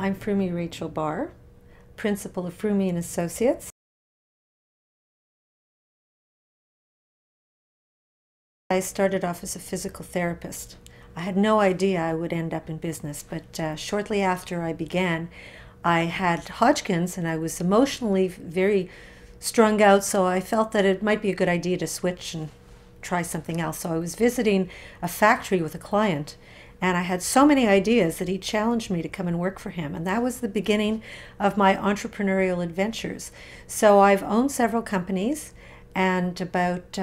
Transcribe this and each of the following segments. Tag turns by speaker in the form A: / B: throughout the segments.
A: I'm Frumi Rachel Barr, principal of Frumi and Associates. I started off as a physical therapist. I had no idea I would end up in business, but shortly after I began, I had Hodgkin's and I was emotionally very strung out, so I felt that it might be a good idea to switch and try something else. So I was visiting a factory with a client, and I had so many ideas that he challenged me to come and work for him. And that was the beginning of my entrepreneurial adventures. So I've owned several companies, and about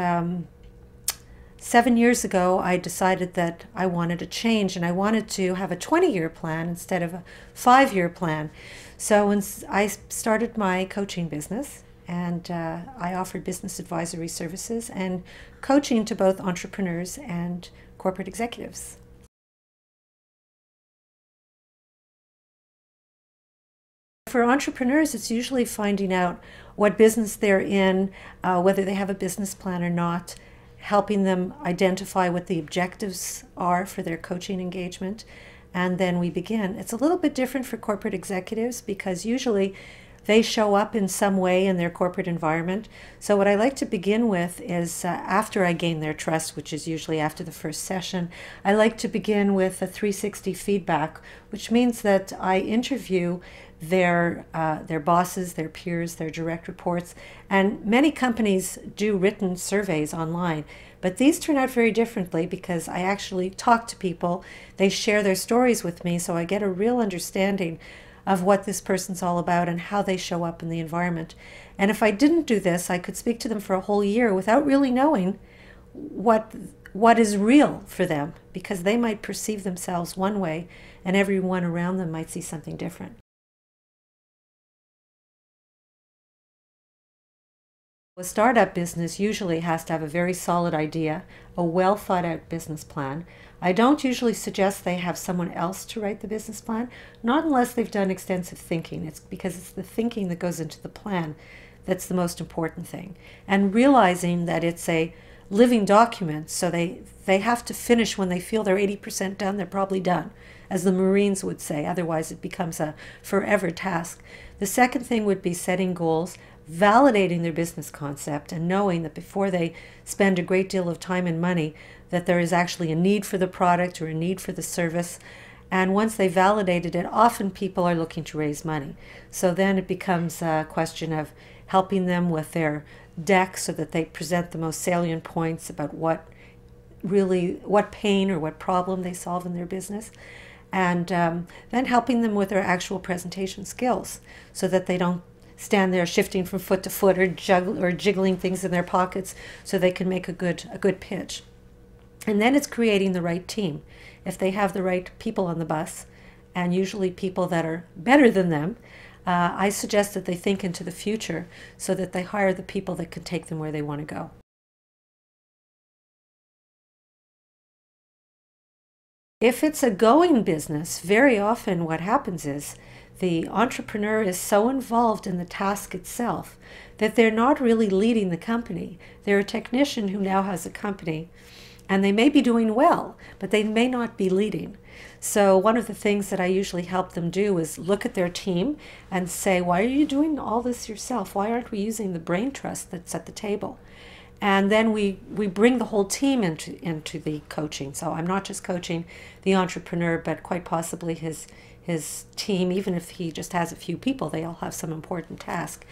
A: 7 years ago, I decided that I wanted a change, and I wanted to have a 20-year plan instead of a 5-year plan. So when I started my coaching business, and I offered business advisory services and coaching to both entrepreneurs and corporate executives. For entrepreneurs, it's usually finding out what business they're in, whether they have a business plan or not, helping them identify what the objectives are for their coaching engagement, and then we begin. It's a little bit different for corporate executives because usually they show up in some way in their corporate environment. So what I like to begin with is after I gain their trust, which is usually after the first session, I like to begin with a 360 feedback, which means that I interview their bosses, their peers, their direct reports, and many companies do written surveys online. But these turn out very differently because I actually talk to people, they share their stories with me, so I get a real understanding of what this person's all about and how they show up in the environment. And if I didn't do this, I could speak to them for a whole year without really knowing what is real for them, because they might perceive themselves one way and everyone around them might see something different. A startup business usually has to have a very solid idea, a well thought out business plan. I don't usually suggest they have someone else to write the business plan, not unless they've done extensive thinking. It's because it's the thinking that goes into the plan that's the most important thing. And realizing that it's a living document, so they have to finish when they feel they're 80% done, they're probably done, as the Marines would say. Otherwise it becomes a forever task. The second thing would be setting goals, validating their business concept, and knowing that before they spend a great deal of time and money, that there is actually a need for the product or a need for the service. And once they validated it, often people are looking to raise money. So then it becomes a question of helping them with their deck so that they present the most salient points about what pain or what problem they solve in their business. And then helping them with their actual presentation skills so that they don't stand there shifting from foot to foot or jiggling things in their pockets, so they can make a good pitch. And then it's creating the right team. If they have the right people on the bus, and usually people that are better than them, I suggest that they think into the future so that they hire the people that can take them where they want to go. If it's a going business, very often what happens is the entrepreneur is so involved in the task itself that they're not really leading the company. They're a technician who now has a company, and they may be doing well, but they may not be leading. So one of the things that I usually help them do is look at their team and say, why are you doing all this yourself? Why aren't we using the brain trust that's at the table? And then we bring the whole team into the coaching. So I'm not just coaching the entrepreneur, but quite possibly his team. Even if he just has a few people, they all have some important task.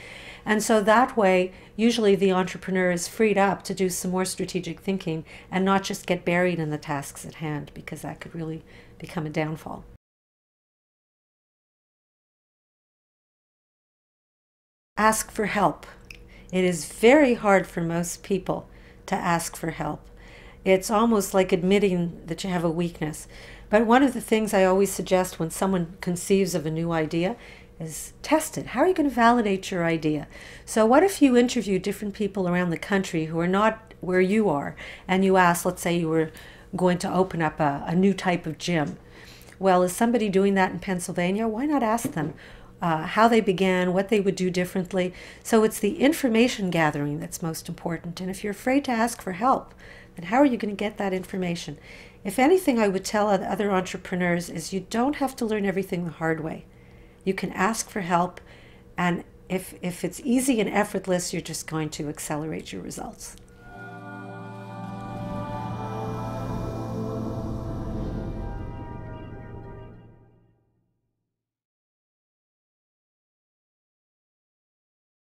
A: And so that way, usually the entrepreneur is freed up to do some more strategic thinking and not just get buried in the tasks at hand, because that could really become a downfall. Ask for help. It is very hard for most people to ask for help. It's almost like admitting that you have a weakness. But one of the things I always suggest when someone conceives of a new idea is test it. How are you going to validate your idea? So what if you interview different people around the country who are not where you are, and you ask, let's say you were going to open up a new type of gym. Well, is somebody doing that in Pennsylvania? Why not ask them how they began, what they would do differently? So it's the information gathering that's most important. And if you're afraid to ask for help, then how are you going to get that information? If anything I would tell other entrepreneurs is you don't have to learn everything the hard way. You can ask for help, and if it's easy and effortless, you're just going to accelerate your results.